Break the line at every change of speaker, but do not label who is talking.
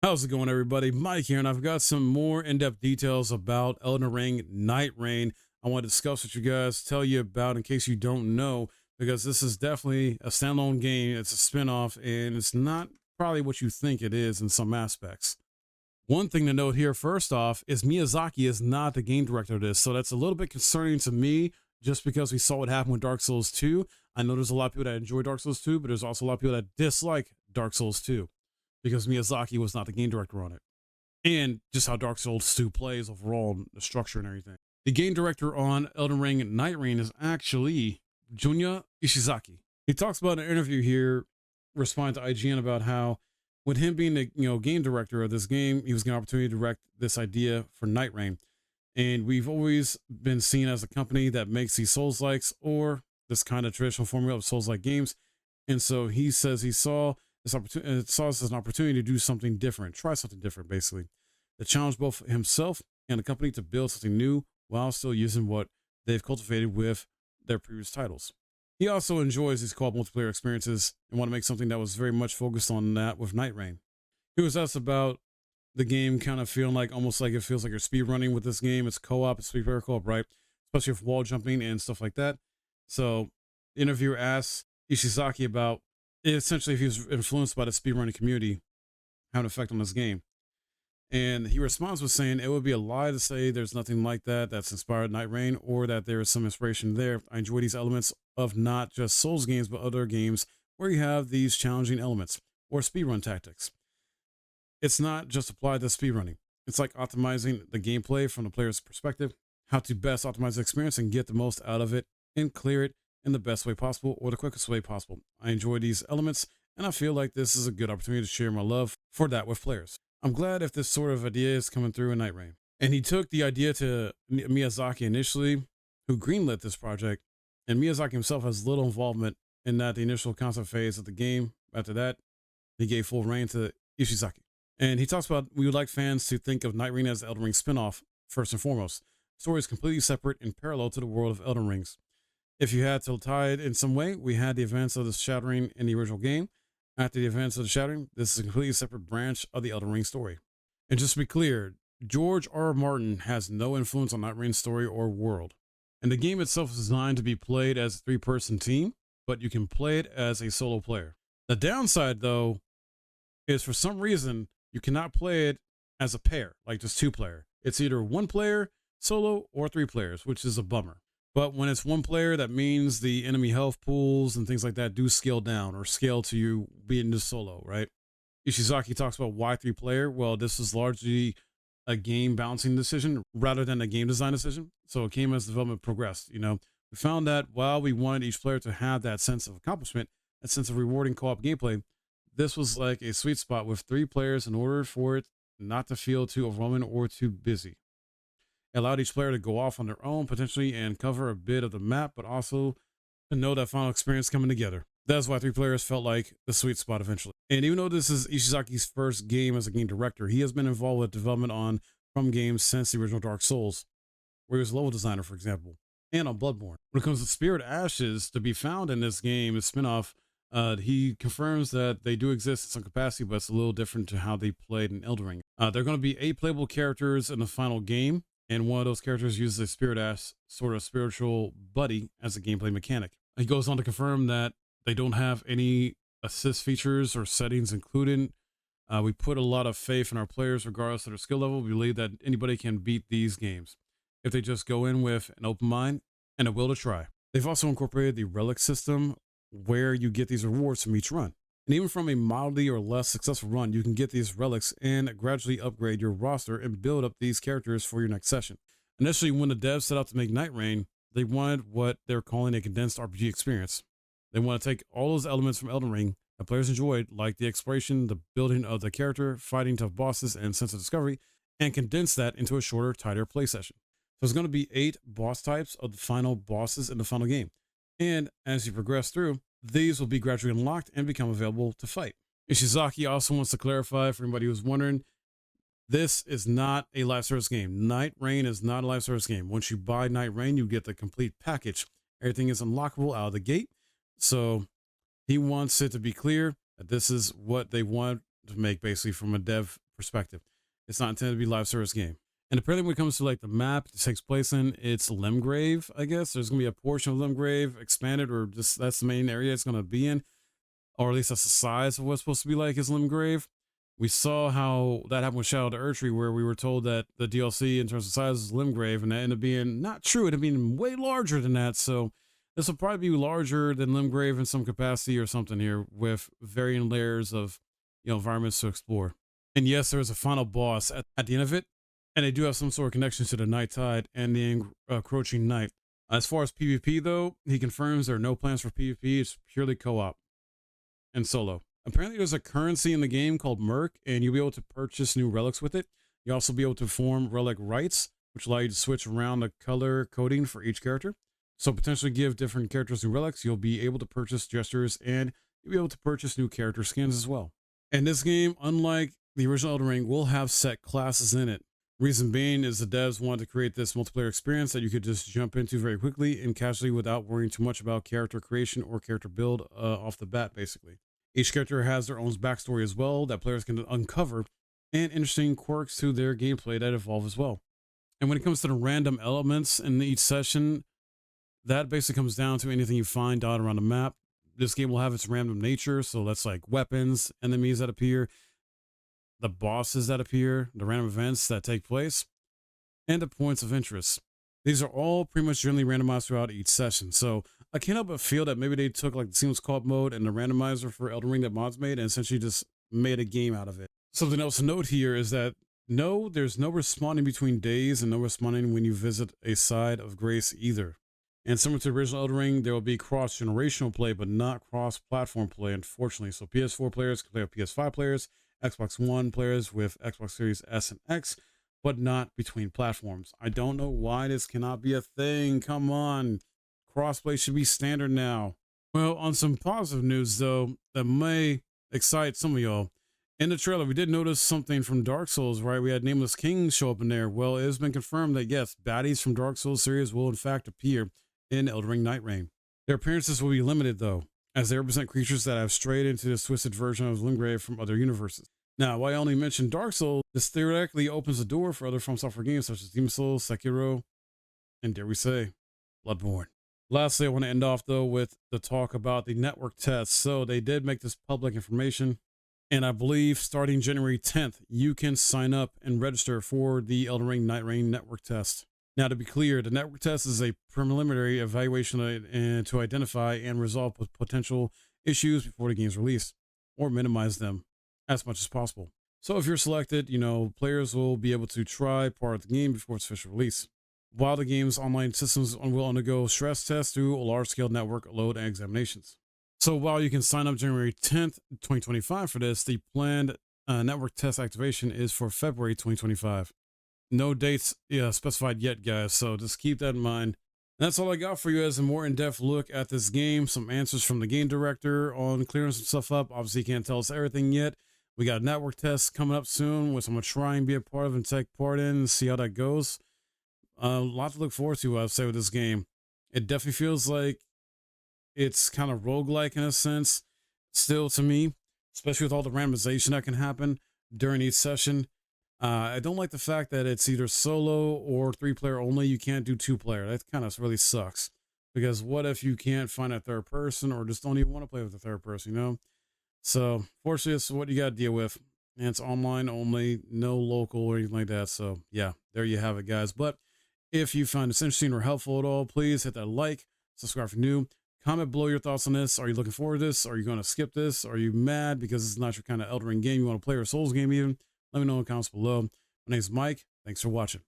How's it going, everybody? Mike here, and I've got some more in-depth details about Elden Ring Nightreign I want to discuss with you guys, tell you about in case you don't know, because this is definitely a standalone game. It's a spin-off, and it's not probably what you think it is in some aspects. One thing to note here, first off, is Miyazaki is not the game director of this, so that's a little bit concerning to me, just because we saw what happened with Dark Souls 2. I know there's a lot of people that enjoy Dark Souls 2, but there's also a lot of people that dislike Dark Souls 2 because Miyazaki was not the game director on it. And just how Dark Souls 2 plays overall, and the structure and everything. The game director on Elden Ring Nightreign is actually Junya Ishizaki. He talks about in an interview here, responding to IGN about how, with him being the game director of this game, he was given an opportunity to direct this idea for Nightreign. And we've always been seen as a company that makes these Souls-likes or this kind of traditional formula of Souls-like games. And so he says he saw this opportunity, saw this as an opportunity to do something different, try something different, basically. To challenge both himself and the company to build something new while still using what they've cultivated with their previous titles. He also enjoys these co-op multiplayer experiences and want to make something that was very much focused on that with Nightreign. He was asked about the game kind of feeling like almost like it feels like you're speed running with this game. It's co-op, it's speed player co-op, right? Especially with wall jumping and stuff like that. So the interviewer asks Ishizaki about essentially if he was influenced by the speedrunning community, have an effect on this game. And he responds with saying, it would be a lie to say there's nothing like that that's inspired Nightreign or that there is some inspiration there. I enjoy these elements of not just Souls games, but other games where you have these challenging elements or speedrun tactics. It's not just applied to speedrunning. It's like optimizing the gameplay from the player's perspective, how to best optimize the experience and get the most out of it and clear it in the best way possible or the quickest way possible. I enjoy these elements, and I feel like this is a good opportunity to share my love for that with players. I'm glad if this sort of idea is coming through in Nightreign. And he took the idea to Miyazaki initially, who greenlit this project, and Miyazaki himself has little involvement in that the initial concept phase of the game. After that, he gave full reign to Ishizaki. And he talks about, we would like fans to think of Nightreign as the Elden Ring spin-off, first and foremost. The story is completely separate and parallel to the world of Elden Rings. If you had to tie it in some way, we had the events of the Shattering in the original game. After the events of the Shattering, this is a completely separate branch of the Elden Ring story. And just to be clear, George R. Martin has no influence on Nightreign's story or world. And the game itself is designed to be played as a three-person team, but you can play it as a solo player. The downside, though, is for some reason, you cannot play it as a pair, like just two-player. It's either one player, solo, or three players, which is a bummer. But when it's one player, that means the enemy health pools and things like that do scale down or scale to you being the solo, right? Ishizaki talks about why three player. Well, this is largely a game balancing decision rather than a game design decision. So it came as development progressed. We found that while we wanted each player to have that sense of accomplishment, that sense of rewarding co-op gameplay, this was like a sweet spot with three players in order for it not to feel too overwhelming or too busy. It allowed each player to go off on their own potentially and cover a bit of the map, but also to know that final experience coming together. That's why three players felt like the sweet spot eventually. And even though this is Ishizaki's first game as a game director, he has been involved with development on from games since the original Dark Souls, where he was a level designer, for example, and on Bloodborne. When it comes to Spirit Ashes, to be found in this game, a spinoff, he confirms that they do exist in some capacity, but it's a little different to how they played in Elden Ring. There are going to be 8 playable characters in the final game, and one of those characters uses a Spirit Ash, sort of spiritual buddy, as a gameplay mechanic. He goes on to confirm that they don't have any assist features or settings included. We put a lot of faith in our players regardless of their skill level. We believe that anybody can beat these games if they just go in with an open mind and a will to try. They've also incorporated the relic system where you get these rewards from each run. And even from a mildly or less successful run, you can get these relics and gradually upgrade your roster and build up these characters for your next session. Initially, when the devs set out to make Nightreign, they wanted what they're calling a condensed RPG experience. They want to take all those elements from Elden Ring that players enjoyed, like the exploration, the building of the character, fighting tough bosses, and sense of discovery, and condense that into a shorter, tighter play session. So there's going to be 8 boss types of the final bosses in the final game. And as you progress through, these will be gradually unlocked and become available to fight. Ishizaki also wants to clarify for anybody who's wondering, this is not a live service game. Nightreign is not a live service game. Once you buy Nightreign, you get the complete package. Everything is unlockable out of the gate. So he wants it to be clear that this is what they want to make basically from a dev perspective. It's not intended to be a live service game. And apparently when it comes to like the map it takes place in, it's Limgrave, I guess. There's going to be a portion of Limgrave expanded, or just that's the main area it's going to be in. Or at least that's the size of what's supposed to be like is Limgrave. We saw how that happened with Shadow of the Erdtree, where we were told that the DLC in terms of size is Limgrave, and that ended up being not true. It ended up being way larger than that. So this will probably be larger than Limgrave in some capacity or something here, with varying layers of environments to explore. And yes, there is a final boss at the end of it. And they do have some sort of connection to the Night Tide and the encroaching night. As far as PvP, though, he confirms there are no plans for PvP. It's purely co-op and solo. Apparently, there's a currency in the game called Merc, and you'll be able to purchase new relics with it. You'll also be able to form relic rights, which allow you to switch around the color coding for each character. So potentially give different characters new relics. You'll be able to purchase gestures, and you'll be able to purchase new character skins as well. And this game, unlike the original Elden Ring, will have set classes in it. Reason being is the devs wanted to create this multiplayer experience that you could just jump into very quickly and casually without worrying too much about character creation or character build off the bat, basically. Each character has their own backstory as well that players can uncover, and interesting quirks to their gameplay that evolve as well. And when it comes to the random elements in each session, that basically comes down to anything you find dotted around the map. This game will have its random nature, so that's like weapons, enemies that appear, the bosses that appear, the random events that take place, and the points of interest. These are all pretty much generally randomized throughout each session. So I can't help but feel that maybe they took like the seamless co-op mode and the randomizer for Elden Ring that mods made and essentially just made a game out of it. Something else to note here is that no, there's no respawning between days and no respawning when you visit a side of grace either. And similar to the original Elden Ring, there will be cross-generational play, but not cross-platform play, unfortunately. So PS4 players can play with PS5 players, Xbox One players with Xbox Series S and X, but not between platforms. I don't know why this cannot be a thing. Come on. Crossplay should be standard now. Well, on some positive news, though, that may excite some of y'all. In the trailer, we did notice something from Dark Souls, right? We had Nameless King show up in there. Well, it has been confirmed that, yes, baddies from Dark Souls series will, in fact, appear in Elden Ring Nightreign. Their appearances will be limited, though, as they represent creatures that have strayed into this twisted version of Limgrave from other universes. Now, while I only mentioned Dark Souls, this theoretically opens the door for other From Software games such as Demon Souls, Sekiro, and dare we say, Bloodborne. Lastly, I want to end off, though, with the talk about the network test. So they did make this public information, and I believe starting January 10th, you can sign up and register for the Elden Ring Nightreign network test. Now, to be clear, the network test is a preliminary evaluation to identify and resolve potential issues before the game's release, or minimize them as much as possible. So if you're selected, players will be able to try part of the game before its official release. While the game's online systems will undergo stress tests through a large-scale network load and examinations. So while you can sign up January 10th, 2025 for this, the planned network test activation is for February 2025. No dates specified yet, guys, so just keep that in mind. And that's all I got for you as a more in-depth look at this game. Some answers from the game director on clearing some stuff up. Obviously, he can't tell us everything yet. We got a network test coming up soon, which I'm going to try and be a part of and take part in and see how that goes. A lot to look forward to, I'd say, with this game. It definitely feels like it's kind of roguelike in a sense, still to me, especially with all the randomization that can happen during each session. I don't like the fact that it's either solo or 3-player only. You can't do 2-player. That kind of really sucks. Because what if you can't find a third person or just don't even want to play with a third person, So, fortunately, it's what you got to deal with. And it's online only, no local or anything like that. So, yeah, there you have it, guys. But if you found this interesting or helpful at all, please hit that like, subscribe if you're new, comment below your thoughts on this. Are you looking forward to this? Are you going to skip this? Are you mad because it's not your kind of Elden Ring game you want to play, or Souls game even? Let me know in the comments below. My name's Mike. Thanks for watching.